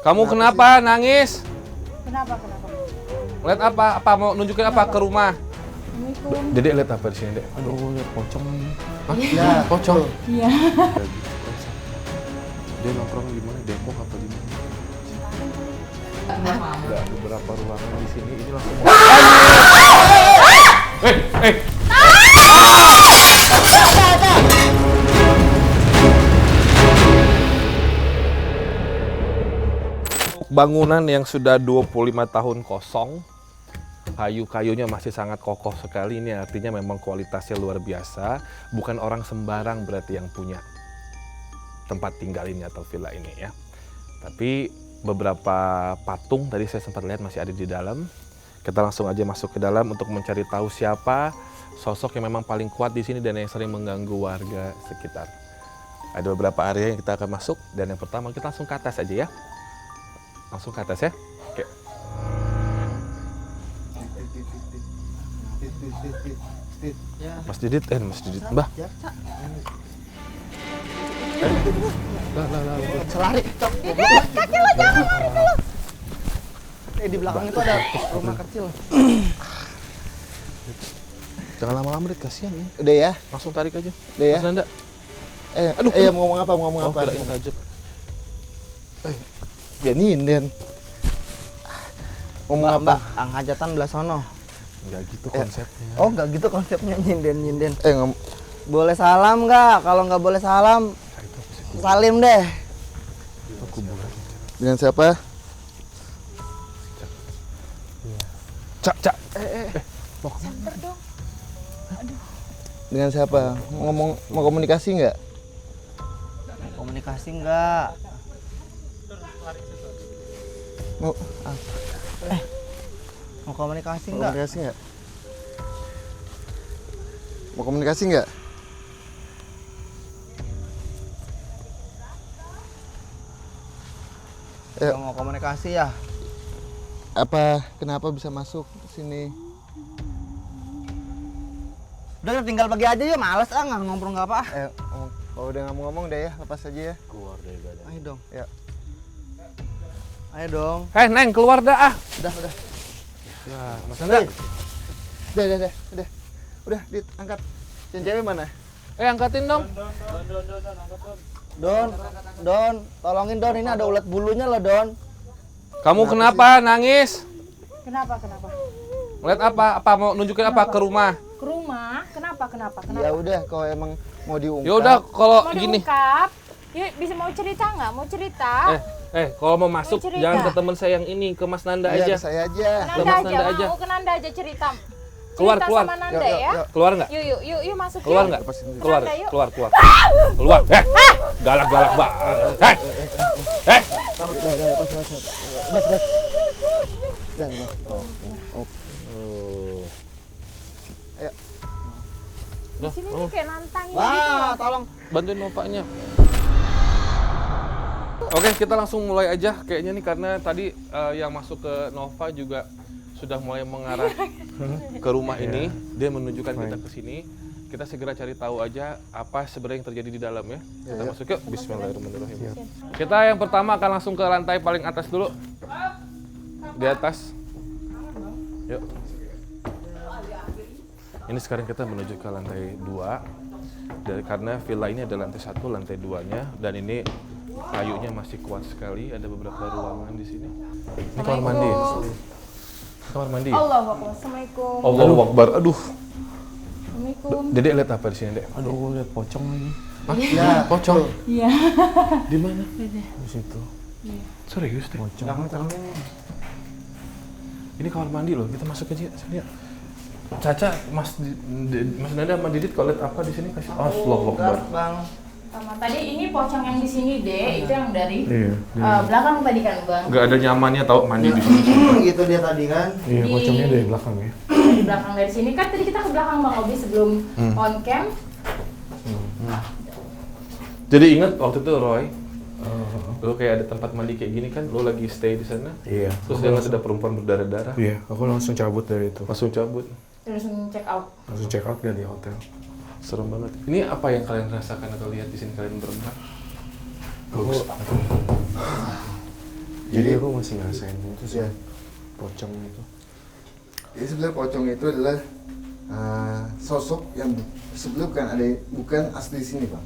Kamu kenapa nangis? Kenapa? Lihat apa? Apa mau nunjukin apa ke rumah? Assalamualaikum. Dedek lihat apa di sini, Dek? Aduh, lihat pocong nih. Hah? Iya. Pocong? Iya. Dia nongkrong di mana? Depok apa di mana? Ada beberapa ruangan di sini. Ini langsung mau. Eh! Bangunan yang sudah 25 tahun kosong, kayu-kayunya masih sangat kokoh sekali. Ini artinya memang kualitasnya luar biasa. Bukan orang sembarang berarti yang punya tempat tinggal ini atau villa ini ya. Tapi beberapa patung tadi saya sempat lihat masih ada di dalam. Kita langsung aja masuk ke dalam untuk mencari tahu siapa sosok yang memang paling kuat di sini dan yang sering mengganggu warga sekitar. Ada beberapa area yang kita akan masuk dan yang pertama kita langsung ke atas aja ya. Langsung ke atas ya. Oke. Mas Didit, Mbah. Selari. Kaki lo jangan lari dulu. Di belakang itu ada rumah kecil. Jangan lama-lama, Dit, kasihan ya. Udah ya? Langsung tarik aja. Udah ya? Mas Nanda. Aduh, mau ngomong apa? Mau ngomong apa? Kirain lanjut. Ya nyinden. Ngomong apa? Ang hajatan belah sono. Enggak gitu konsepnya. Oh, enggak gitu konsepnya nyinden. Boleh salam nggak? Kalau nggak boleh salam, salim deh. Kuburan. Dengan siapa? Cak. Samper dong. Dengan siapa? Mau komunikasi nggak? Komunikasi nggak? Mau komunikasi nggak? Mau komunikasi nggak? Mau komunikasi ya? Apa? Kenapa bisa masuk sini? Udah tinggal pergi aja ya, males nggak ngobrol nggak apa. Kalau udah nggak mau ngomong deh ya, lepas aja ya. Keluar dari badan. Ayo dong. Ya. Ayo dong. Neng, keluar dah ah. Udah. Ya, Mas Nanda. Udah, diangkat. Yang cewek mana? Angkatin dong. Don, tolongin Don, ini ada ulat bulunya loh Don. Kamu kenapa nangis? Kenapa? Lihat apa? Apa mau nunjukin apa ke rumah? Ke rumah? Kenapa? Ya udah, kalau emang mau diungkap. Ya udah kalau Mau gini. diungkap? Yuk, bisa mau cerita nggak? Mau cerita? Kalau mau masuk cerita. jangan ke teman saya yang ini, ke Mas Nanda Iya, aja. ke saya aja. Ke Mas Nanda Nanda aja, aja. mau ke Nanda aja cerita. Keluar. Sama Nanda ya. Keluar nggak? Yuk masuk Keluar yuk. nggak? Keluar. Nanda, yuk. Keluar. Galak banget. Di sini nih kayak nantangin gitu. Wah, tolong. Bantuin bapaknya. Oke, kita langsung mulai aja kayaknya nih karena tadi yang masuk ke Nova juga sudah mulai mengarah ke rumah ini. Dia menunjukkan kita ke sini. Kita segera cari tahu aja apa sebenarnya yang terjadi di dalam ya. Kita masuk yuk. Bismillahirrahmanirrahim. Kita yang pertama akan langsung ke lantai paling atas dulu. Di atas. Yuk. Ini sekarang kita menuju ke lantai 2. Karena villa ini ada lantai 1, lantai 2-nya dan ini kayunya masih kuat sekali. Ada beberapa ruangan di sini. Ini kamar mandi. Kamar mandi. Allahu Akbar. Assalamualaikum. Allahu Akbar. Aduh. Assalamualaikum. Dedek lihat apa di sini, Dek? Aduh, lihat pocong lagi. Hah? Ya, Pocong? Iya. Di mana? Di situ. Serius, Dek? Pocong. Ini kamar mandi loh. Kita masuk aja. Lihat. Caca, Mas Nanda sama Didit kalau lihat apa di sini kasih. Allahu Akbar. Bang. Sama tadi ini pocong yang di sini deh, itu yang dari Iya. belakang tadi kan Bang. Nggak ada nyamannya tau mandi di sini. Gitu dia tadi kan. Iya, Di- pocongnya dari belakang ya. Di belakang dari sini kan tadi kita ke belakang Bang Obi sebelum on cam. Jadi ingat waktu itu Roy, lo kayak ada tempat mandi kayak gini kan, lo lagi stay di sana. Iya. Terus dia ngeliat ada perempuan berdarah-darah. Iya, aku langsung cabut dari itu. Langsung cabut. Terus check out. Langsung check out dari hotel. Serem banget. Ini apa yang kalian rasakan atau lihat di sini kalian berempat? Bagus. Jadi aku masih ngerasain itu sih. Iya. Pocong itu. Jadi sebenarnya pocong itu adalah sosok yang sebelumnya bukan asli sini, Bang.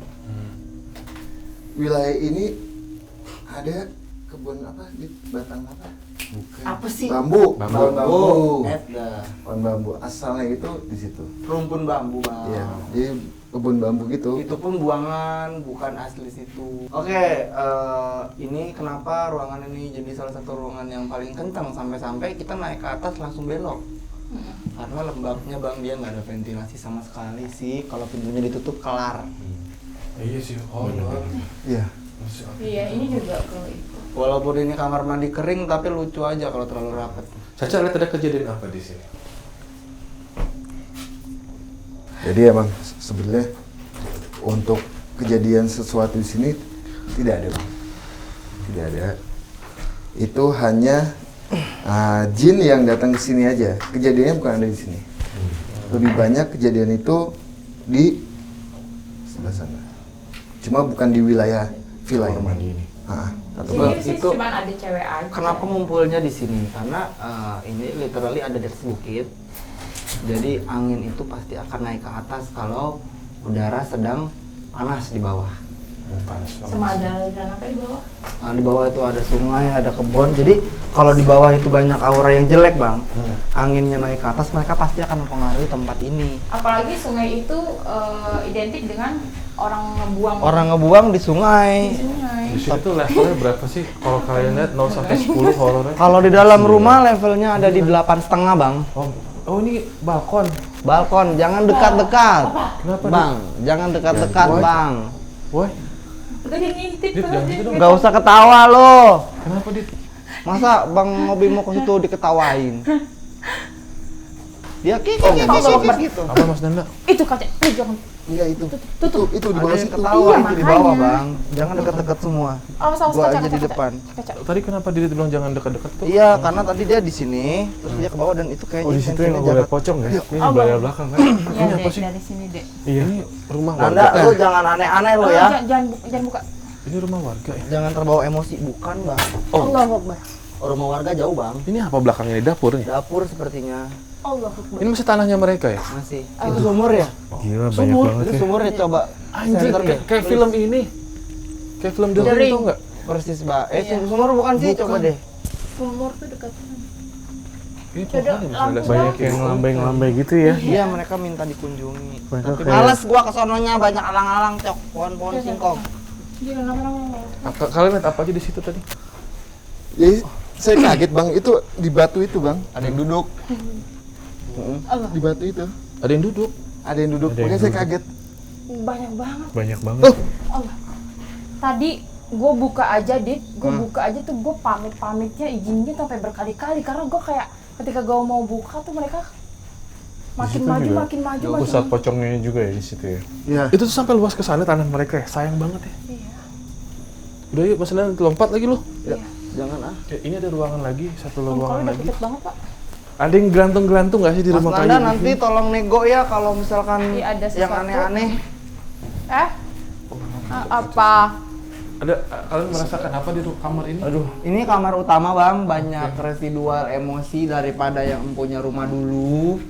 Wilayah ini ada kebun apa di Batang apa? Bukan. Apa sih? Bambu. Pohon bambu. Edda. Pohon bambu. Asalnya itu di situ. Rumpun bambu, Bang. Iya. Jadi kebun bambu gitu. Itu pun buangan, bukan asli situ. Oke, ini kenapa ruangan ini jadi salah satu ruangan yang paling kencang sampai-sampai kita naik ke atas langsung belok. Karena lembabnya Bang, dia nggak ada ventilasi sama sekali sih. Kalau pintunya ditutup kelar. Iya sih. Oh, Iya. Iya, ini juga kalau itu. Walaupun ini kamar mandi kering, tapi lucu aja kalau terlalu rapat. Caca lihat ada kejadian apa di sini? Jadi emang sebenarnya untuk kejadian sesuatu di sini tidak ada, Bang. Tidak ada. Itu hanya jin yang datang ke sini aja. Kejadiannya bukan ada di sini. Lebih banyak kejadian itu di sebelah sana. Cuma bukan di wilayah villa ini. Ini sih itu cuma ada cewek aja. kenapa ngumpulnya di sini? Karena ini literally ada di atas bukit. Jadi angin itu pasti akan naik ke atas kalau udara sedang panas di bawah. Sama ada apa di bawah? Nah, di bawah itu ada sungai, ada kebun. Jadi kalau di bawah itu banyak aura yang jelek, Bang. Anginnya naik ke atas, mereka pasti akan mempengaruhi tempat ini. Apalagi sungai itu identik dengan orang ngebuang. Orang ngebuang di sungai. di sungai. Di sini tuh levelnya berapa sih? Kalau kalian lihat 0 sampai 10 horornya. Kalau di dalam rumah levelnya ada di 8,5, Bang. Oh ini balkon. Balkon, jangan dekat-dekat. Kenapa, Bang, jangan dekat-dekat, Woi. Bang. Woi, Udah dia ngintip Dit, tuh, jangan dia gitu dong. ngintip. Nggak usah ketawa lo. kenapa Dit? Masa Bang Ngobi mau ke situ diketawain? Dia kiki gitu. Apa Mas Nanda? Itu kaca. Jangan. Iya itu. Tutup. Itu di Ada bawah yang situ. ketawa Iya, itu di bawah, makanya. Bang. Jangan dekat-dekat semua. Awas Gua kaca, aja di kaca, depan. Kaca. Tadi kenapa Dit bilang jangan dekat-dekat tuh? Iya, karena tadi dia di sini, terus dia ke bawah dan itu kayaknya Oh di situ yang tensinya gue liat jarak. pocong ya? Ini Oh, belah Bang. belakang kan? Iya, apa Dek, sih? dari sini, Dek. Iya. Ini rumah Nanda, warga. lu jangan aneh-aneh lo ya. Jangan buka. Ini rumah warga ya. Jangan terbawa emosi, bukan, Bang. Allahu Akbar. Rumah warga jauh, Bang. Ini apa belakangnya di dapur nih? Dapur sepertinya Allahu Akbar. Ini masih tanahnya mereka ya? masih. Itu sumur ya? Gila banyak banget Itu ya. sumur ya, coba. Anjir, Center deh. kayak film ini. Kayak film The Ring Ring. tau nggak? Persis, Mbak. Sumur bukan sih, coba deh. Sumur tuh dekat. Ini Coba, pohonnya bisa lampu lihat. Banyak yang lambai-lambai gitu ya. Iya, mereka minta dikunjungi. Mereka Tapi kayak- males gua kesononya, banyak alang-alang, cok. Pohon-pohon singkong. Jangan lama-lama. Kalian lihat apa aja di situ tadi? Jadi saya kaget, Bang. Itu di batu itu, Bang. Ada yang duduk. Di batu itu. Ada yang duduk. Ada yang duduk. Ada yang Makanya saya duduk. kaget. Banyak banget. Banyak banget. Allah. Tadi gue buka aja, Dit. Gue buka aja tuh gue pamit-pamitnya izin sampai berkali-kali karena gue kayak ketika gue mau buka tuh mereka makin situ maju, juga makin maju, makin Pusat maju. pocongnya juga ya di situ ya. Iya. Itu tuh sampai luas ke sana tanah mereka ya. Sayang banget ya. Iya. Udah yuk, Mas Nanda lompat lagi lu. Jangan ah. Ya, ini ada ruangan lagi, satu Kalau ruangan udah lagi. deket banget, Pak. Ada yang gelantung-gelantung nggak sih di Mas rumah kayu? Nanda nanti tolong nego ya kalau misalkan Iya, ada yang sesuatu. aneh-aneh. Apa? Ada kalian merasakan apa di kamar ini? Aduh, ini kamar utama, Bang. Banyak residual emosi daripada yang empunya rumah dulu.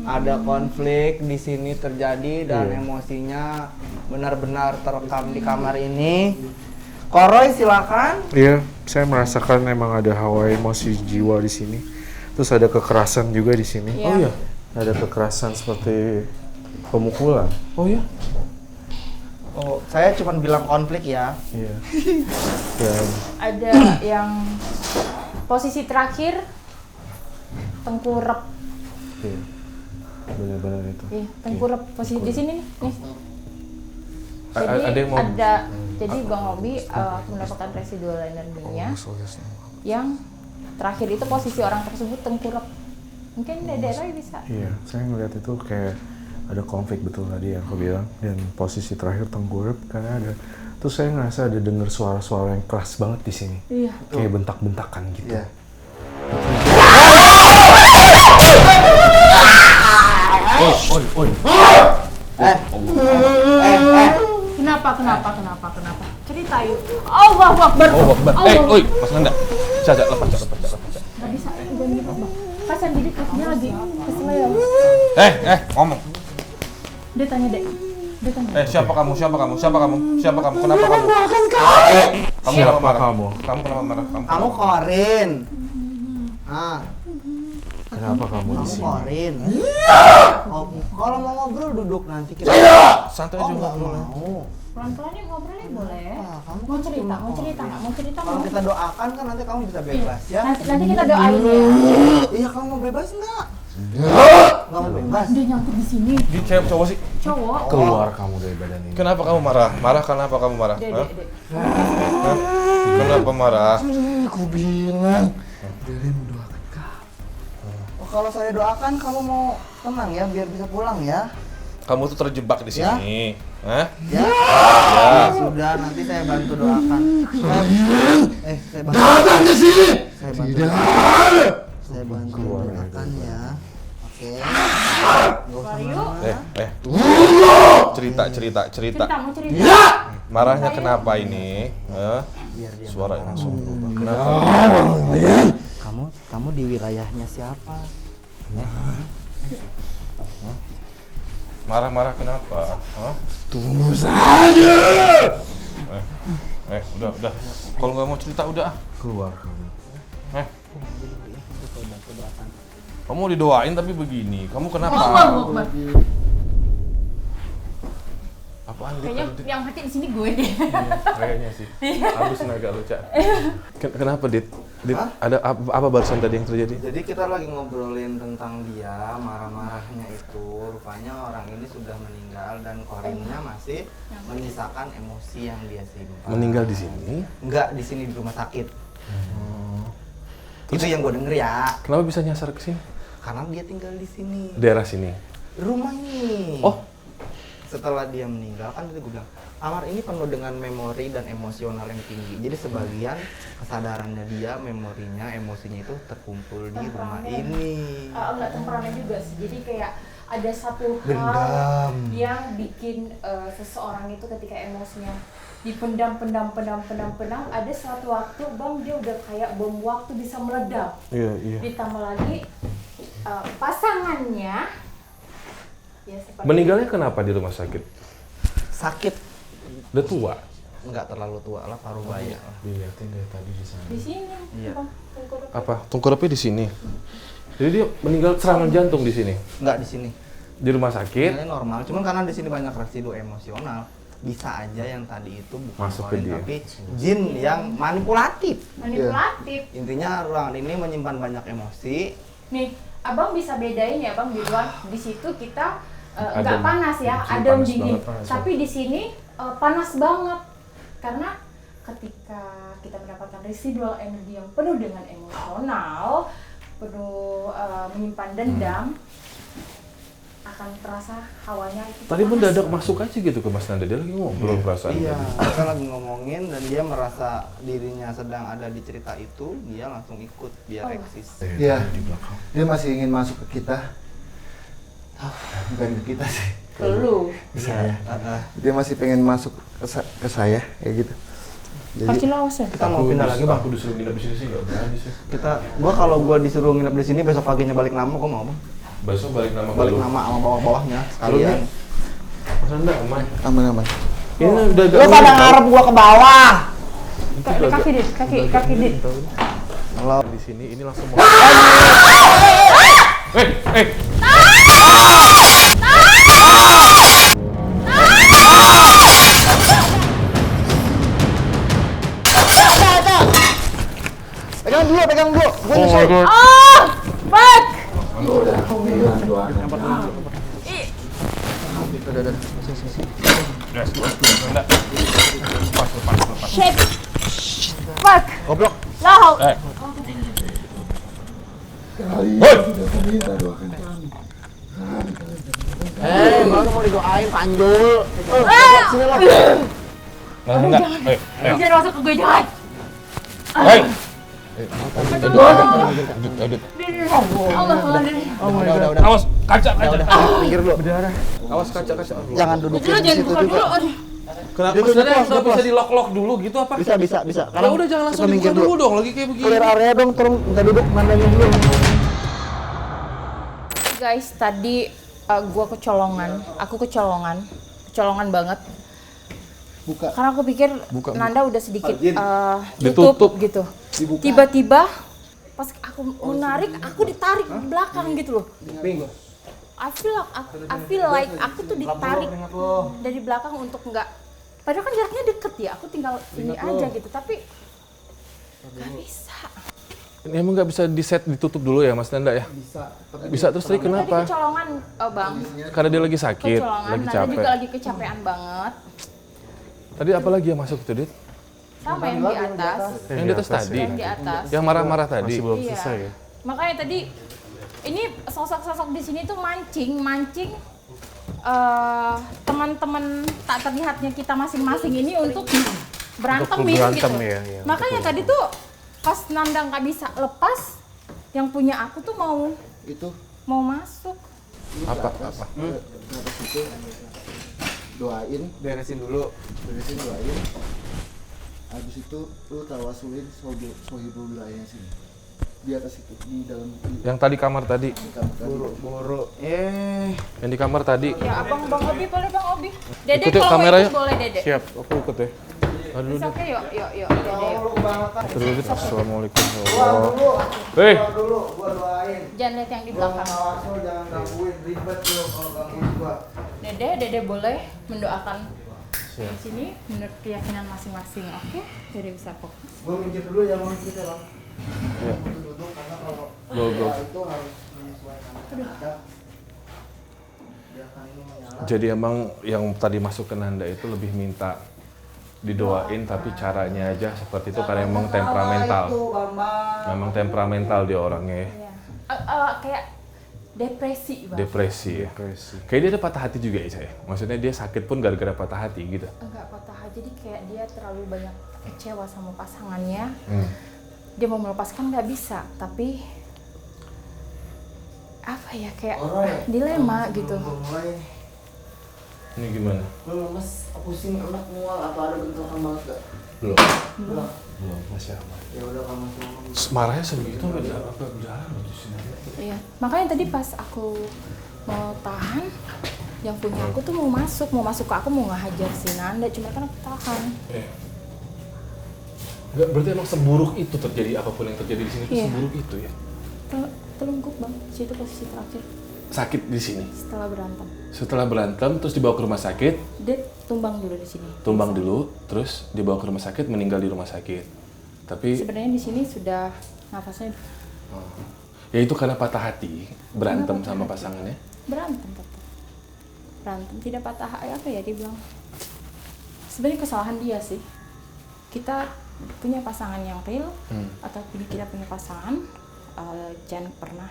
Ada konflik di sini terjadi dan emosinya benar-benar terekam di kamar ini. Koroy, silakan. Iya, saya merasakan emang ada hawa emosi jiwa di sini. Terus ada kekerasan juga di sini. Iya. Oh iya. Ada kekerasan seperti pemukulan. Oh iya. Oh, saya cuma bilang konflik ya. Iya. Dan Ada yang posisi terakhir tengkurap. iya. Benar-benar itu. Iya, tengkurap posisi di sini nih. Nih. Jadi Ada yang mau jadi Bang Obi mendapatkan residual energinya yang terakhir itu posisi orang tersebut tengkurap. Mungkin Dede Roy bisa. Iya, saya ngeliat itu kayak ada konflik betul tadi yang aku bilang, dan posisi terakhir tengkurap karena ada. Terus saya ngerasa ada dengar suara-suara yang keras banget di sini, Iya. kayak bentak-bentakan gitu. Iya. Kenapa? Cerita yuk. Allahu Akbar. Oh, Mas Nanda. Caca, lepas. Nggak bisa, udah nih Bang. Kasian Didit, dia lagi kesel ya. Ngomong. Dia tanya deh. Siapa kamu? Kenapa kamu? Kamu Siapa kenapa marah? kamu? Kamu kenapa marah? Kamu Korin. Ah, Kenapa kamu di kamu sini? Korin. Oh, kalau mau ngobrol duduk nanti kita. Santai Oh, aja nggak ngobrol. mau. Pelan-pelan ya ngobrolnya boleh. Kamu Mau cerita nggak? Mau cerita Kalau mau? kita doakan kan nanti kamu bisa bebas ya. Nanti kita doain ya. Iya, kamu mau bebas nggak? Nggak mau bebas. Dia nyangkut di sini. Di cewek cowok sih. Cowok. Keluar kamu dari badan ini. Kenapa kamu marah? Kenapa kamu marah? Dek. Hah? Kenapa marah? Aku bilang dari mendoakan kamu. Oh, kalau saya doakan kamu mau tenang ya, biar bisa pulang ya. Kamu tuh terjebak di sini. Hah? Ya. Ya. Sudah, nanti saya bantu doakan. Saya bantu. Datang ke sini. Saya bantu. Tidak. Saya bantu doakan ya. Oke. Nggak usah Mario. marah. Cerita. Cerita mau cerita. Ya. Marahnya kenapa ini? Hah? Biar dia Suara yang langsung berubah. Kenapa? kamu di wilayahnya siapa? Marah-marah kenapa? Hah? Tunggu saja. Udah. Kalau nggak mau cerita udah. Keluar kamu. Kamu didoain tapi begini. Kamu kenapa? Akbar. Apaan Kayaknya yang mati di sini gue deh. Kayaknya sih. Halus agak lucu. Kenapa, Dit? Hah? Ada apa barusan tadi yang terjadi? Jadi kita lagi ngobrolin tentang dia, marah-marahnya itu. Rupanya orang ini sudah meninggal dan Korinnya masih menyisakan emosi yang dia simpan. Meninggal di sini? Enggak, di sini di rumah sakit. Itu yang gue denger ya. Kenapa bisa nyasar ke sini? Karena dia tinggal di sini. Daerah sini. Rumah ini. Oh. Setelah dia meninggal kan tadi gue bilang, kamar ini penuh dengan memori dan emosional yang tinggi. Jadi sebagian kesadarannya dia, memorinya, emosinya itu terkumpul di rumah ini. Enggak temperamen juga sih. Jadi kayak ada satu hal Dendam. yang bikin seseorang itu ketika emosinya dipendam, ada suatu waktu Bang dia udah kayak bom waktu bisa meledak. Iya. Ditambah lagi pasangannya ya seperti Meninggalnya kenapa di rumah sakit? Sakit. Udah tua. Enggak terlalu tua lah, paruh baya. Dilihatin dari tadi di sana. di sini. Iya. Bang, tengkorak. Apa? Tengkoraknya di sini. Jadi dia meninggal serangan jantung di sini. Enggak di sini. Di rumah sakit. Ini normal, cuman karena di sini banyak residu emosional, bisa aja yang tadi itu bukan Masuk ke Korin, dia. tapi jin yang manipulatif. Manipulatif. Intinya ruangan ini menyimpan banyak emosi. Nih, Abang bisa bedain ya Bang, di luar di situ kita nggak Adem. panas ya, Di sini adem panas dingin. banget, Tapi di sini panas banget. Karena ketika kita mendapatkan residual energi yang penuh dengan emosional, penuh menyimpan dendam, akan terasa hawanya itu Tadi panas. mendadak masuk aja gitu ke Mas Nanda. Dia lagi ngobrol perasaan. Iya, kita lagi ngomongin dan dia merasa dirinya sedang ada di cerita itu, dia langsung ikut biar eksis. Iya. Dia masih ingin masuk ke kita. Bukan ke kita sih. Ke lu. Ke saya. Dia masih pengen masuk ke saya kayak gitu. Kasih lo awas ya. Kita mau pindah lagi bang. Aku disuruh pindah di sini sih nggak berani sih. Kalau gua disuruh nginep di sini besok paginya balik nama, gua mau bang. Besok balik nama Balik lu. nama sama bawah-bawahnya sekalian. Mas Nanda aman. Aman. Ini udah Lu pada ngarep gua ke bawah. Kaki dit, kaki dit. Kalau di sini ini langsung mau. pegang dulu. Gua nyusul. Bak! Shit! Bak! Goblok. Lau! Baru mau didoain Panjul. Sini lo. Enggak. Jangan masuk ke gue, jangan! Hei. Allah, Awas kaca. Udah, pinggir dulu. Awas kaca. Jangan duduk di situ juga. Kenapa Dia tuh maksudnya ngeplos, nggak bisa ngeplos. di lock dulu gitu apa? Bisa. Ya Sekarang udah jangan kita langsung dibuka minggir dulu dong lagi kayak begini. Clear area dong, tolong minta duduk nandanya dulu. Guys, tadi gua aku kecolongan banget. Buka. Karena aku pikir Nanda udah sedikit Ditutup. gitu. Tiba-tiba pas aku menarik, aku ditarik ke belakang gitu loh. I feel like aku tuh ditarik dari belakang untuk nggak. Padahal kan jaraknya deket ya, aku tinggal ini aja gitu, tapi nggak bisa. Ini emang nggak bisa di set ditutup dulu ya Mas Nanda ya? Bisa terus tadi Tadi kenapa? kecolongan, Bang. Karena dia lagi sakit, Kecolongan, lagi Nanda capek. juga lagi kecapean banget. Tadi apa lagi yang masuk tuh, Dit? Sama yang di atas. Yang di atas tadi? Yang di atas. Yang marah-marah tadi? Masih belum Iya. selesai ya? Makanya tadi ini sosok-sosok di sini tuh mancing teman-teman tak terlihatnya kita masing-masing ini untuk berantem gitu. Ya. Makanya tadi tuh pas Nanda nggak bisa lepas, yang punya aku tuh mau masuk. Apa? Atas itu doain, Beresin dulu. doain. Habis itu lu tawasulin sohibul wilayah sini. Di atas itu, di dalam Yang tadi kamar tadi? di kamar tadi. Buru. Yang di kamar tadi? Ya Bang Obi boleh Bang Obi. Dede Ikut yuk kalau mau kameranya. ikut boleh Dede. Siap, aku ikut ya. Aduh, Bisa oke yuk Dede yuk. Terus, Assalamualaikum. Hei, Gua doain. Jangan lihat yang di belakang. Tawasul jangan gangguin, ribet lu kalau gangguin gua. Dede boleh mendoakan di sini menurut keyakinan masing-masing. Oke, Dede bisa fokus. Gua minggir dulu ya Bang kita Bang. Ya. Duduk karena kalau Go. itu harus menyesuaikan ada. Biarkan ini menyala. Jadi emang yang tadi masuk ke Nanda itu lebih minta didoain, tapi caranya aja seperti itu karena emang temperamental. Itu Bambang. Memang temperamental dia orangnya ya. Iya. Kayak depresi Bang. Depresi ya. Kayak dia ada patah hati juga ya saya. Maksudnya dia sakit pun gara-gara patah hati gitu. Enggak patah hati, jadi kayak dia terlalu banyak kecewa sama pasangannya. Hmm. Dia mau melepaskan nggak bisa, tapi apa ya kayak Alright. dilema Sebelum gitu. gua mulai, Ini gimana? lu lemes, pusing, enak, mual, apa ada bentrokan banget gak? Belum. Belum. Masih aman. Ya udah kamu semua. Marahnya sebegitu apa berjalan di sini? Iya, makanya tadi pas aku mau tahan, yang punya aku tuh mau masuk ke aku mau ngehajar si Nanda, cuma kan aku tahan. Enggak, berarti emang seburuk itu terjadi apapun yang terjadi di sini itu Iya. seburuk itu ya. Telungkup Bang, situ posisi terakhir Sakit di sini. setelah berantem. Setelah berantem terus dibawa ke rumah sakit, Dia tumbang dulu di sini. tumbang dulu, terus dibawa ke rumah sakit, meninggal di rumah sakit. Tapi Sebenarnya di sini sudah nafasnya ya itu karena patah hati, berantem Karena sama patah hati. pasangannya. berantem tetap. Berantem tidak patah hati apa ya dia bilang. Sebenarnya kesalahan dia sih. Kita punya pasangan yang real atau kita punya pasangan jangan pernah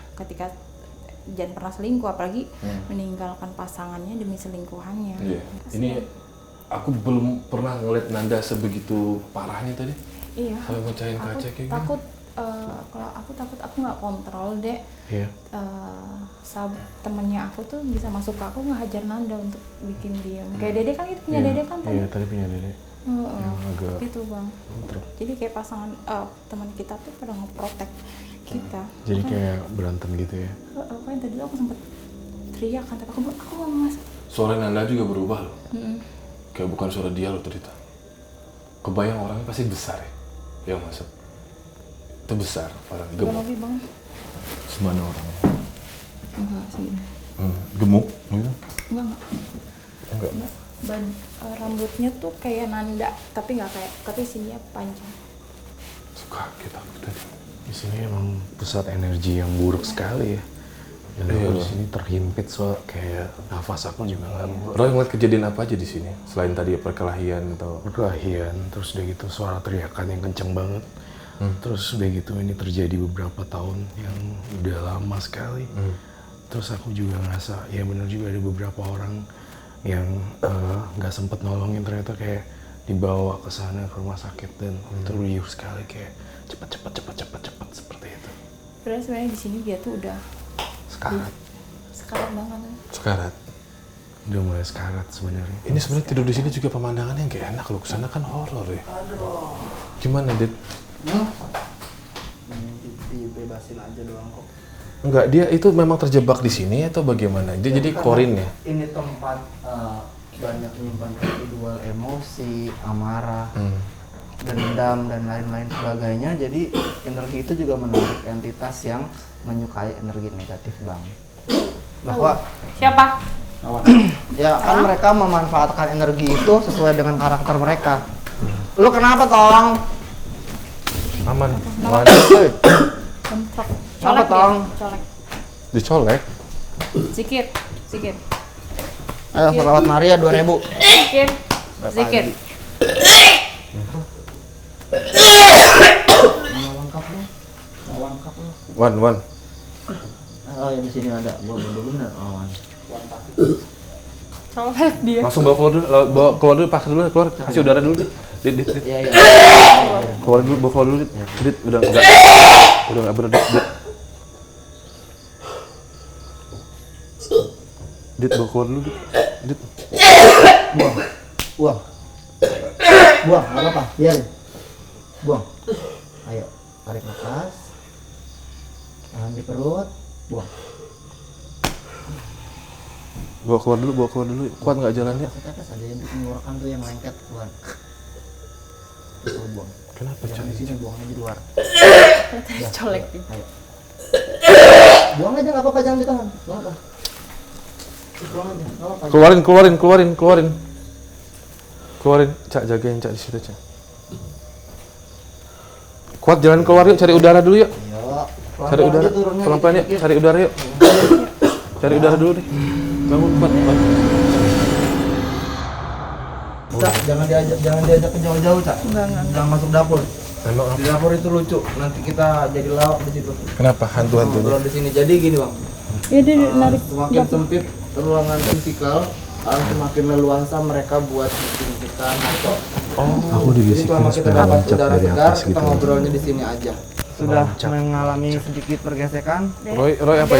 selingkuh, apalagi meninggalkan pasangannya demi selingkuhannya. Iya. Kasian. Ini aku belum pernah ngeliat Nanda sebegitu parahnya tadi. Iya. Sampai mecahin Aku kaca kayak gini. takut kalau aku takut aku nggak kontrol deh. Iya. Temennya aku tuh bisa masuk ke aku ngehajar Nanda untuk bikin diam. Kayak Dede kan itu punya Dede kan tadi. Iya, tadi punya Dede. Yang agak Gitu Bang. bentrok. Jadi kayak pasangan teman kita tuh pada ngeprotek kita. Jadi Makanya- kayak berantem gitu ya. Makanya tadi aku sempet teriak kan, tapi aku mau masuk. Suara Nanda juga berubah loh. Mm-mm. Kayak bukan suara dia loh tadi. Kebayang orangnya pasti besar ya yang masuk. Itu besar, orang Bang gemuk. Obi Bang. Semana orang. Enggak segini. Gemuk gitu? Enggak. Enggak. Rambutnya tuh kayak Nanda, tapi nggak kayak, tapi sininya panjang. Suka kita tadi. Di sini emang pusat energi yang buruk sekali ya. Dan aku di sini terhimpit soal kayak nafas aku juga nggak buat. Roy ngeliat kejadian apa aja di sini? Selain tadi perkelahian atau Perkelahian, terus udah gitu suara teriakan yang kenceng banget. Terus udah gitu ini terjadi beberapa tahun yang udah lama sekali. Terus aku juga ngerasa ya bener juga ada beberapa orang yang nggak sempet nolongin, ternyata kayak dibawa ke sana ke rumah sakit dan terriuh sekali kayak cepat seperti itu. Padahal sebenarnya di sini dia tuh udah sekarat? sekarat banget. Sekarat. Udah mulai sekarat sebenarnya. Ini sebenarnya tidur di sini juga pemandangannya nggak enak loh. Kesana kan horor ya. Gimana, Dit? Dibebasin aja doang kok. Enggak, dia itu memang terjebak di sini atau bagaimana? Dia jadi korin ya? Ini tempat banyak menyimpan residual emosi, amarah, dendam dan lain-lain sebagainya. Jadi energi itu juga menarik entitas yang menyukai energi negatif, Bang. Bahwa Siapa? ya kan mereka memanfaatkan energi itu sesuai dengan karakter mereka. Lu kenapa, Tong? Aman. Kentok. Apa, Tong? Colek. Dicolek. Zikir. Zikir. Ayo selawat Maria 2000. Zikir. Zikir. Mau lengkap lu. Mau lengkap lu. Wan. Oh, yang di sini ada. Gua bener. Oh, Colek dia. Langsung bawa keluar dulu, paksa dulu, keluar. Kasih udara dulu, Dit. Dit. iya. Keluar dulu, Dit. Dit, udah enggak bener, Dit. Dit, bawa keluar dulu, Dit. Buang, nggak apa-apa, biarin. Buang. Ayo, tarik nafas. Tahan di perut, buang. Bawa keluar dulu. Kuat nggak jalannya? Tetes ada yang mengeluarkan tuh yang lengket, buang. Itu buang. Kenapa, Jangan di Cak? sini, buangnya di luar. Colek dia. Ayo. Buang aja, nggak apa-apa, jangan ditahan. Buang apa? Buang aja, nggak apa-apa. Keluarin, Cak, jagain Cak di situ, Cak. Kuat, jalan keluar yuk, cari udara dulu yuk. Ayo. Cari udara, pelan-pelan yuk, cari udara yuk. Cari udara dulu deh. Bangun, kuat. Cak, jangan diajak ke jauh-jauh, Cak. Enggak. Jangan masuk dapur. Emang Di dapur itu lucu. Nanti kita jadi lawak di situ. kenapa hantu-hantunya? Ngobrol di sini. Jadi gini, Bang. Iya dia narik. Semakin sempit ruangan fisikal, semakin leluasa mereka buat bikin kita ngaco. Aku Jadi dibisikin selama kita supaya dapat loncat udara dari segar, atas kita gitu. ngobrolnya di sini aja. Sudah mengalami sedikit pergesekan. Roy apa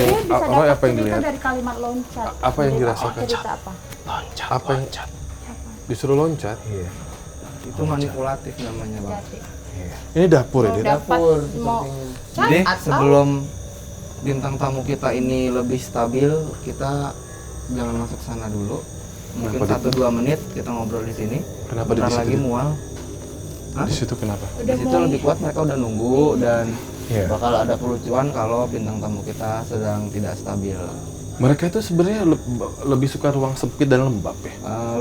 yang dilihat? Dari kalimat loncat. Apa yang dirasakan? Cerita apa? Apa yang disuruh loncat? Iya. Itu manipulatif namanya, Bang. Ini dapur ya, Dit? Dapur mau sepertinya. cat Jadi atau- sebelum bintang tamu kita ini lebih stabil, kita jangan masuk sana dulu. Mungkin Kenapa 1-2 menit kita ngobrol di sini. Kenapa di Bentar situ, lagi Dit? mual. Hah? Di situ kenapa? Di situ lebih kuat, mereka udah nunggu dan Iya. bakal ada kelucuan kalau bintang tamu kita sedang tidak stabil. Mereka itu sebenarnya lebih suka ruang sempit dan lembab ya?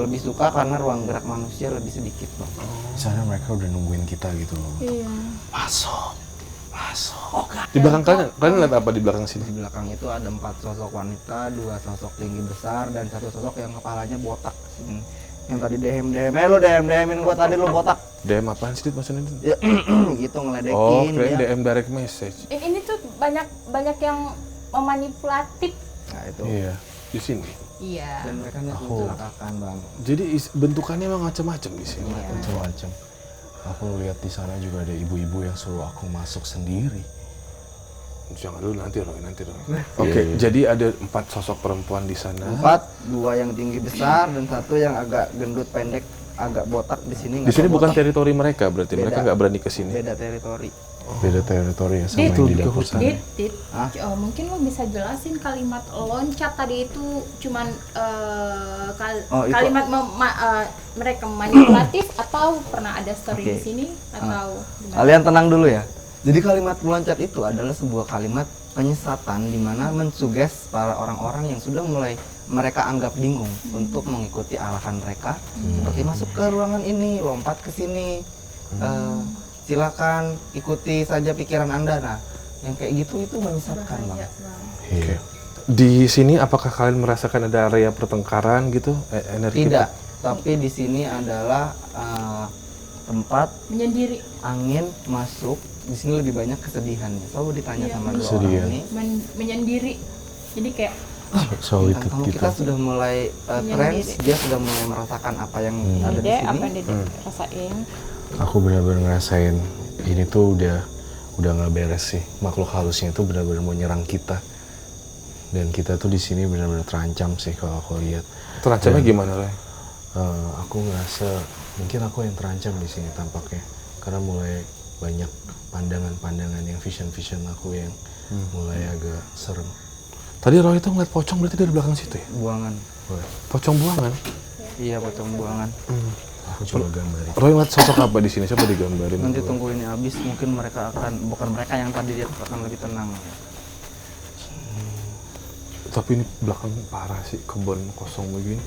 Lebih suka karena ruang gerak manusia lebih sedikit, Bang. Di sana mereka udah nungguin kita gitu loh. Iya. Masuk. Di belakang kalian lihat apa di belakang Di sini? belakang itu ada 4 sosok wanita, 2 sosok tinggi besar, dan 1 sosok yang kepalanya botak. Yang tadi dehem-dehem, lo dehem-dehemin gua tadi, lo botak. DM apaan sih, Dit, maksudnya? Dit? Ya, gitu ngeledekin Oh, kirain dia. DM direct message. Ini tuh banyak yang memanipulatif. Nah itu. Iya, di sini. Iya. Dan mereka mencelakakan, Bang. Jadi bentukannya emang macam-macam di sini. Macam-macam. Aku lihat di sana juga ada ibu-ibu yang suruh aku masuk sendiri. Jangan dulu, nanti Roy. Oke, jadi ada 4 sosok perempuan di sana. 4, 2 yang tinggi besar dan 1 yang agak gendut pendek, agak botak di sini. Di sini bukan teritori mereka, berarti Beda. mereka nggak berani ke sini. beda teritori. Beda teritori ya sama Dit. yang di dapur sana. Dit, Hah? mungkin lo bisa jelasin kalimat loncat tadi itu cuman Oh, itu. kalimat mereka manipulatif atau pernah ada story Oke. di sini atau gimana? Kalian tenang dulu ya. Jadi kalimat meloncat itu adalah sebuah kalimat penyesatan di mana mensuges para orang-orang yang sudah mulai mereka anggap bingung untuk mengikuti arahan mereka, seperti masuk ke ruangan ini, lompat ke sini, silakan ikuti saja pikiran Anda. Nah, yang kayak gitu itu menyesatkan, Bang. Iya. Di sini apakah kalian merasakan ada area pertengkaran gitu? Energi? Tidak, tapi di sini adalah tempat Menyendiri, angin masuk. Di sini lebih banyak kesedihannya. Selalu ditanya Iya, sama 2 kesedihan. orang ini. menyendiri. Jadi kayak Solitude Bintang tamu gitu. kita sudah mulai trans, dia sudah mulai merasakan apa yang ada di Dede, sini. apa yang Dede rasain? Aku benar-benar ngerasain ini tuh udah nggak beres sih. Makhluk halusnya itu benar-benar mau nyerang kita. Dan kita tuh di sini benar-benar terancam sih kalau aku lihat. Terancamnya gimana, Roy? Aku ngerasa mungkin aku yang terancam di sini tampaknya, karena mulai banyak pandangan-pandangan yang vision aku yang mulai agak serem. Tadi Roy itu ngeliat pocong berarti dari belakang situ ya? Buangan. Pocong buangan? Iya, pocong buangan. Aku coba gambarin. Roy ngeliat sosok apa di sini? Coba digambarin. Nanti tunggu ini habis, mungkin mereka bukan mereka yang tadi lihat akan lebih tenang. Tapi ini belakang parah sih, kebun kosong begini.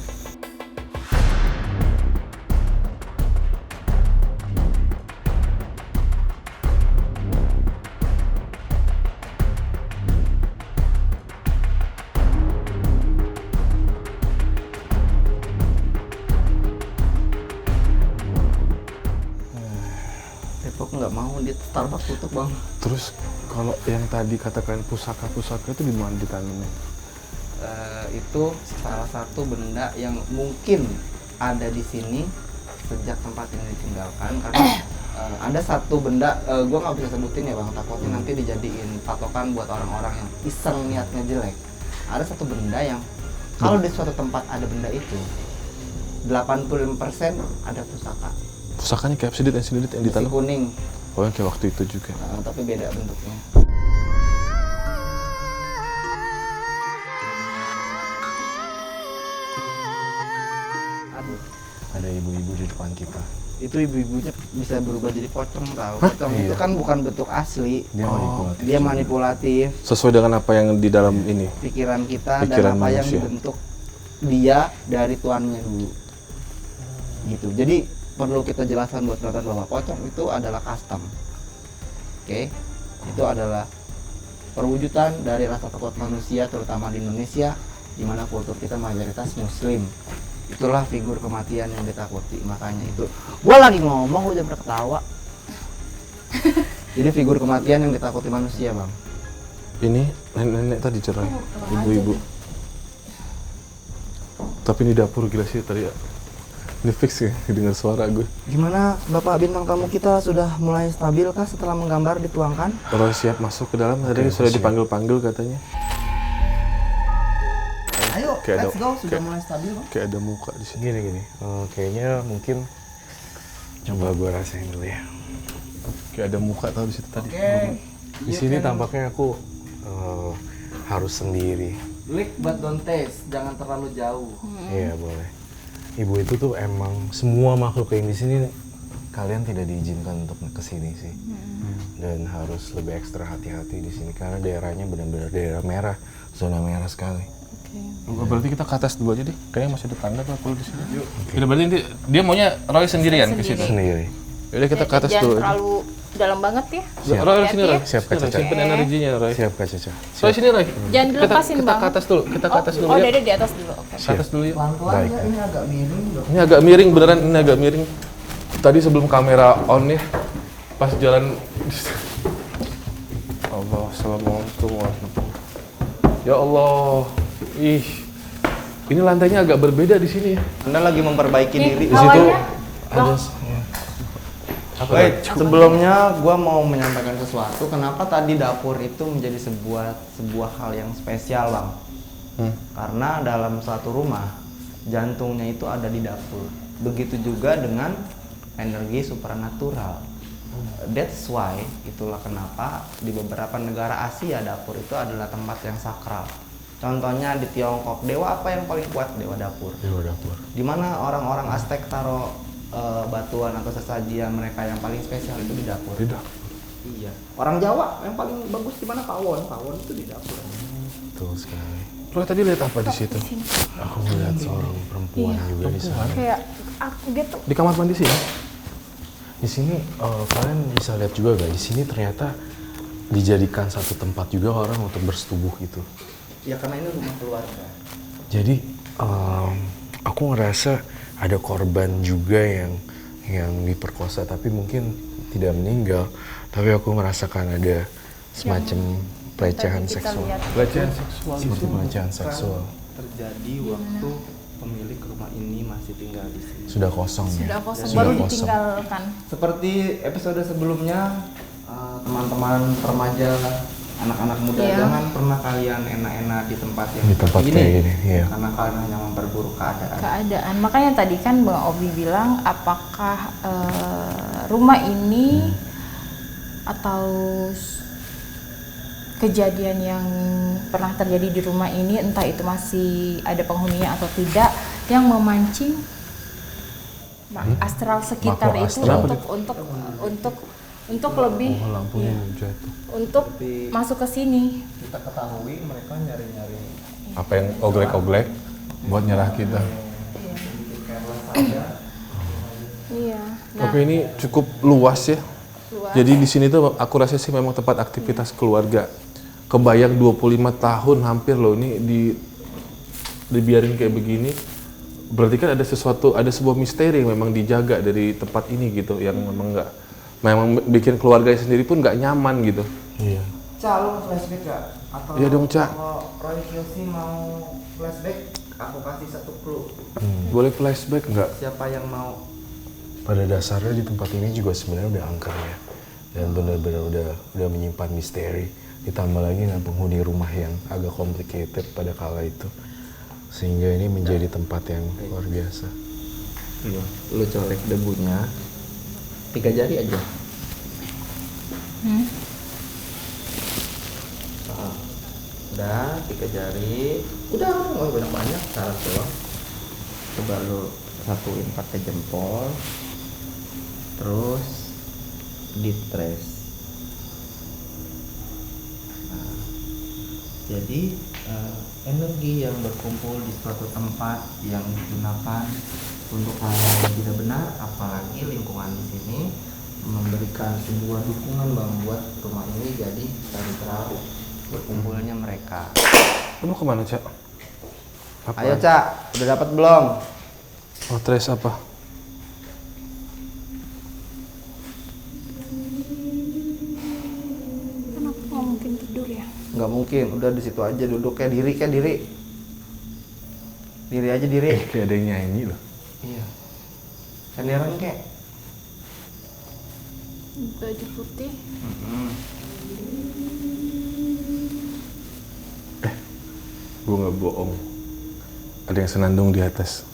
Depok nggak mau di Starbucks tutup, Bang. Terus kalau yang tadi katakan pusaka-pusaka itu di mana ditanamnya? Itu salah satu benda yang mungkin ada di sini sejak tempat ini ditinggalkan, karena ada satu benda, gue nggak bisa sebutin ya Bang, takutnya nanti dijadiin patokan buat orang-orang yang iseng niatnya jelek. Ada satu benda yang kalau di suatu tempat ada benda itu 85% ada pusaka. Pusakanya kayak sidit yang Besi ditanam? kuning, Oh yang kayak waktu itu juga. tapi beda bentuknya. Aduh, Ada ibu-ibu di depan kita. itu ibu-ibunya bisa berubah jadi pocong tahu. Pocong itu kan bukan bentuk asli. Dia manipulatif. Dia manipulatif Sesuai dengan apa yang di dalam ini. pikiran kita Pikiran dan apa yang manusia. dibentuk dia dari tuannya dulu. Gitu. Jadi perlu kita jelaskan buat penonton bahwa pocong itu adalah custom. Oke. Itu adalah perwujudan dari rasa takut manusia terutama di Indonesia di mana kultur kita mayoritas muslim. Itulah figur kematian yang ditakuti, makanya itu gua lagi ngomong gua jangan ketawa. Jadi figur kematian yang ditakuti manusia, Bang. Ini nenek-nenek tadi cerai, ibu-ibu. Tapi ini dapur gila sih tadi ya. Ini fix ya, dengar suara gue. Gimana Bapak bintang tamu kita sudah mulai stabil kah setelah menggambar dituangkan? Roy siap masuk ke dalam, tadi sudah dipanggil-panggil katanya. Ayo, Kayak let's ada- go, sudah kayak- mulai stabil, Bang. Kayak ada muka di sini. Gini, kayaknya mungkin coba gue rasain dulu ya. Kayak ada muka tau di situ tadi. Di sini tampaknya aku harus sendiri. Lick but don't taste, jangan terlalu jauh. Iya boleh. Ibu itu tuh emang semua makhluk yang di sini kalian tidak diizinkan untuk kesini sih. Dan harus lebih ekstra hati-hati di sini karena daerahnya benar-benar daerah merah, zona merah sekali. Oh, berarti kita ke atas dulu aja deh. Kayaknya masih ada tangga tuh perlu di sini. Yuk. Udah berarti dia maunya Roy sendirian ke situ. Sendiri. Yaudah kita ke atas Jangan dulu. terlalu dalam banget ya. Siap. Roy sini Roy. Siap, Kak Sini, Roy. Caca. Simpen energinya Roy. Siap Kak Caca. Roy sini Roy. Jangan dilepasin, kita Bang. ke atas dulu. Kita ke atas dulu Oh, ya. udah di atas dulu. Oke. Ke atas dulu yuk. Pelan-pelan Baik, ya, Kak. ini agak miring. Ini agak miring beneran, ini agak miring. Tadi sebelum kamera on ya, pas jalan. Allah, assalamualaikum warahmatullahi. Ya Allah, ih, ini lantainya agak berbeda di sini. Anda lagi memperbaiki diri. Di situ Bang, Baik, sebelumnya gua mau menyampaikan sesuatu. Kenapa tadi dapur itu menjadi sebuah hal yang spesial, Bang? Karena dalam satu rumah jantungnya itu ada di dapur. Begitu juga dengan energi supranatural. That's why itulah kenapa di beberapa negara Asia dapur itu adalah tempat yang sakral. Contohnya di Tiongkok, dewa apa yang paling kuat? Dewa dapur. Dewa dapur. Di mana orang-orang Aztec taruh batuan atau sesajian mereka yang paling spesial itu di dapur. Di dapur. Iya. Orang Jawa yang paling bagus di mana? Pawon. Pawon itu di dapur. Betul sekali. Roy tadi lihat apa di situ? Aku melihat seorang perempuan juga di sana. kayak aku gitu. Di kamar mandi sini. Di sini kalian bisa lihat juga guys, di sini ternyata dijadikan satu tempat juga orang untuk bersetubuh gitu. Ya karena ini rumah keluarga. Jadi aku ngerasa ada korban juga yang diperkosa tapi mungkin tidak meninggal, tapi aku merasakan ada semacam pelecehan Tadi kita seksual. lihat. Pelecehan seksual. Seperti pelecehan seksual. Terjadi waktu pemilik rumah ini masih tinggal di sini. Sudah kosong ya. Sudah kosong, Sudah baru kosong. ditinggalkan. Seperti episode sebelumnya, teman-teman remaja anak-anak muda Iya. jangan pernah kalian enak-enak di tempat yang Di tempat seperti kayak gini, iya. karena kalian hanya memperburuk keadaan. Makanya tadi kan Bang Obi bilang apakah rumah ini atau kejadian yang pernah terjadi di rumah ini, entah itu masih ada penghuninya atau tidak, yang memancing astral sekitar Makhluk itu astral. untuk lebih Oh, lampunya iya, jatuh. untuk masuk ke sini. Kita ketahui mereka nyari-nyari Apa yang oglek-oglek buat nyerah kita. Iya. Oke, ini cukup luas ya. Luas. Jadi di sini tuh aku rasa sih memang tempat aktivitas keluarga. Kebayang 25 tahun hampir loh ini dibiarin kayak begini. Berarti kan ada sesuatu, ada sebuah misteri yang memang dijaga dari tempat ini gitu, yang memang bikin keluarga sendiri pun nggak nyaman gitu. Iya. Cak, lo mau flashback gak? Atau Iya dong, Cak. kalau Roy Kilsey mau flashback, aku kasih satu clue. Boleh flashback nggak? Siapa yang mau? Pada dasarnya di tempat ini juga sebenarnya udah angker ya, dan benar-benar udah menyimpan misteri. Ditambah lagi dengan penghuni rumah yang agak complicated pada kala itu, sehingga ini menjadi tempat yang luar biasa. Iya. Lo colek debunya 3 jari aja. Udah 3 jari. Udah nggak banyak-banyak, syarat doang. Coba lo satuin pakai jempol, terus di trace. Nah, jadi energi yang berkumpul di suatu tempat yang digunakan untuk hal yang tidak benar, apalagi lingkungan di sini memberikan sebuah dukungan buat rumah ini jadi sentral berkumpulnya mereka. Lu kemana, Cak? Apa? Ayo Cak, udah dapat belum? Oh, trace apa? Kenapa nggak mungkin tidur ya? Nggak mungkin, udah di situ aja duduk kayak diri. Diri aja diri. Kayak ada yang nyanyi loh. Iya. Senderan kek. Baju putih. Gue nggak bohong. Ada yang senandung di atas.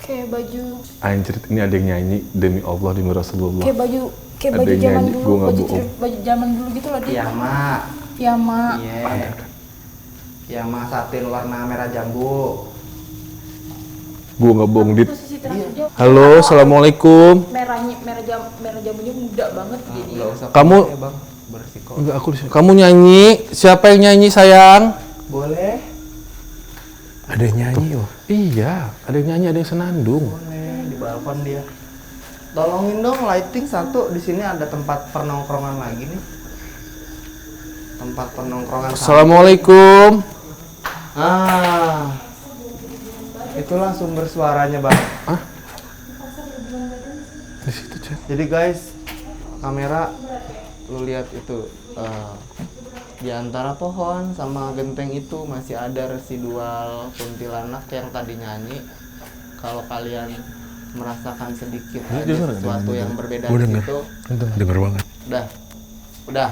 Kayak baju Anjir, ini ada yang nyanyi demi Allah, demi Rasulullah. kayak baju Ada yang zaman nyanyi, dulu, gua nggak baju bohong. baju zaman dulu gitu loh dia. Iya mak. Ya, Mak. Iya. Iya mak, satin warna merah jambu. Gue nggak bohong, Dit. Posisi terakhir dia Halo, assalamualaikum. merah jambunya muda banget jadi. Nggak usah Kamu- pakai, bang, bersiko. Enggak, aku di sini. Kamu nyanyi? Siapa yang nyanyi, sayang? Boleh. Ada yang nyanyi loh. Iya, ada yang nyanyi, ada yang senandung. Boleh, di balkon dia. Tolongin dong lighting satu, di sini ada tempat pernongkrongan lagi nih. Tempat pernongkrongan. Assalamualaikum. Ah. Itulah sumber suaranya, Bang. Di situ, Cak. Jadi guys, kamera lu lihat itu di antara pohon sama genteng itu masih ada residual kuntilanak yang tadi nyanyi. Kalau kalian merasakan sedikit ada denger, sesuatu yang berbeda Gue di denger. situ, Denger banget. udah,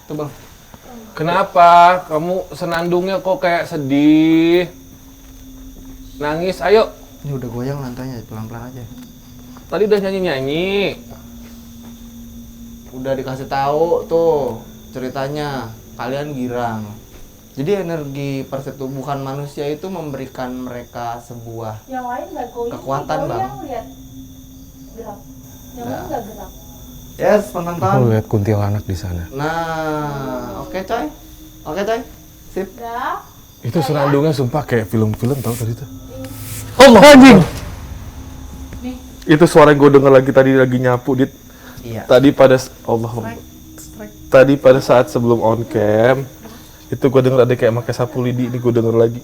tuh bang. Kenapa? Kamu senandungnya kok kayak sedih? Nangis, ayo. Ini udah goyang lantainya, pelan-pelan aja. Tadi udah nyanyi-nyanyi. Udah dikasih tahu tuh ceritanya, kalian girang. Jadi energi persetubuhan manusia itu memberikan mereka sebuah Yang lain nggak goyang. Kekuatan, sih, Bang. goyang, lihat gerak. Yang lain nggak gerak. yes Aku penonton. lihat kuntilanak di sana. Nah, oke coy, sip. Gerak. Itu senandungnya sumpah kayak film-film tau tadi tuh. Allah anjing. Nih, Itu suara yang gue denger lagi nyapu, Dit. Iya. Tadi tadi pada saat sebelum on cam itu gue denger ada kayak pakai sapu lidi, ini gue denger lagi.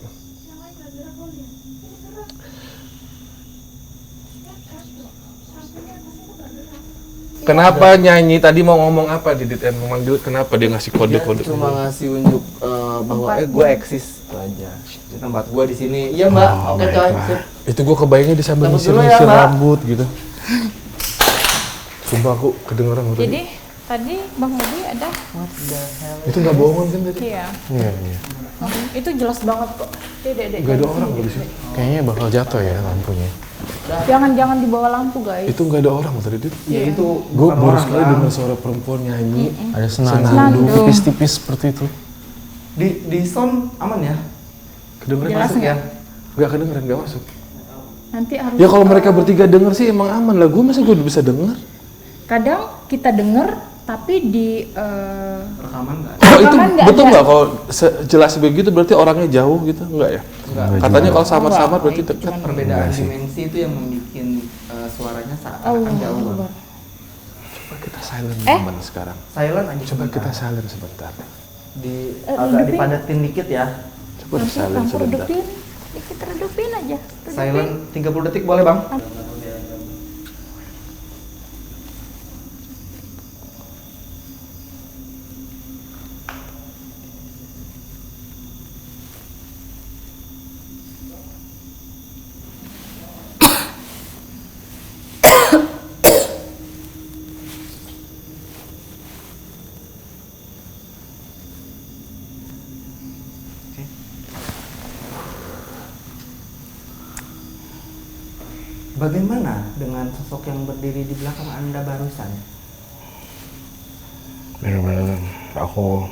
Kenapa nyanyi? Tadi mau ngomong apa, Didit? Mau manggil kenapa dia ngasih Dia kode-kode? cuma ngasih unjuk bahwa gue eksis itu aja. Di tempat gue di sini. Iya mbak. Oke coy, sip. Itu gue kebayangnya dia sambil Cabut dulu ya, nyisir Mbak. rambut gitu. Sumpah aku kedengeran waktu jadi Tadi Bang Bobi ada? What the hell? Itu nggak bohongan kan tadi? Iya. Iya, iya. Itu jelas banget kok. Dek. Nggak ada orang loh di sini. Kayaknya bakal jatuh ya lampunya. Jangan di bawah lampu guys. Itu nggak ada orang loh tadi. Ya itu Gue bukan baru orang, sekali Bang. dengar suara perempuan nyanyi. Ada senandung Senandung. tipis-tipis seperti itu. Di sound aman ya? Kedengeran Jelas masuk nggak? ya? Nggak kedengeran, nggak masuk. Nanti harus. Ya kalau mereka bertiga denger sih emang aman lah. Gue masa gue bisa denger? Kadang kita denger tapi di Rekaman nggak? Oh itu Rekaman nggak betul ada. nggak kalau jelas begitu berarti orangnya jauh gitu? Enggak ya? Enggak. Katanya kalau samar-samar Enggak, berarti itu dekat. cuman Perbedaan dimensi itu yang membuat suaranya seakan-akan jauh. Bang. Coba kita silent Eh? moment sekarang. Silent aja. Coba sebentar. kita silent sebentar. agak redupin. dipadatin dikit ya. Coba nanti silent kamu sebentar. redupin. Dikit redupin aja. Redupin. Silent 30 detik boleh bang? Bagaimana dengan sosok yang berdiri di belakang Anda barusan? Bener-bener aku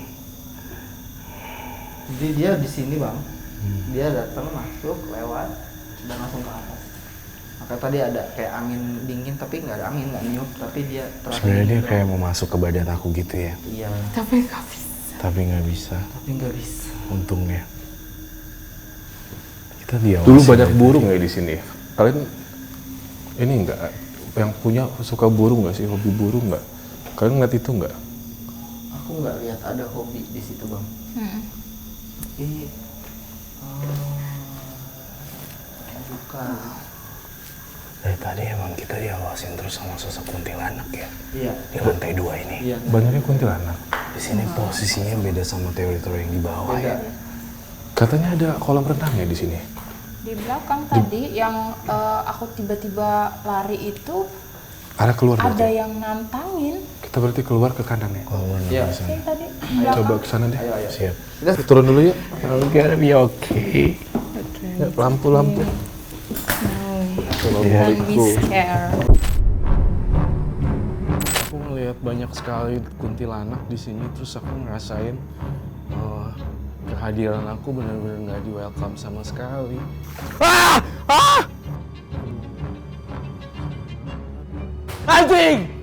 Jadi dia di sini bang, dia datang masuk lewat dan langsung ke atas. Maka tadi ada kayak angin dingin tapi nggak ada angin, nggak niup, tapi dia terasa sebenarnya dia dingin. kayak mau masuk ke badan aku gitu ya. Iya, Tapi nggak bisa. Tapi nggak bisa. tapi nggak bisa. Untungnya. Kita diawasin. Dulu banyak dari burung tadi. ya di sini. Kalian ini enggak yang punya suka burung nggak sih, hobi burung nggak? Kalian ngeliat itu nggak? Aku nggak lihat ada hobi di situ bang. Ini bukan. Dari tadi emang kita diawasin terus sama sosok kuntilanak ya. Iya. Di lantai 2 ini. Iya. Banyaknya kuntilanak. Di sini posisinya beda sama teori-teori yang di bawah Beda. ya. Katanya ada kolam renang ya di sini. Di belakang tadi yang aku tiba-tiba lari itu Arah keluar ada berarti. yang nantangin. Kita berarti keluar ke kanan ya. Kalau bener Iya. di sana. Yang tadi Coba ke sana deh. Ayo ayo. Siap. Kita turun dulu yuk. I'm gonna be okay. Ya, lampu-lampu. Iya. Don't be scared. Aku ngelihat banyak sekali kuntilanak di sini, terus aku ngerasain kehadiran aku benar-benar nggak di welcome sama sekali. Anjing!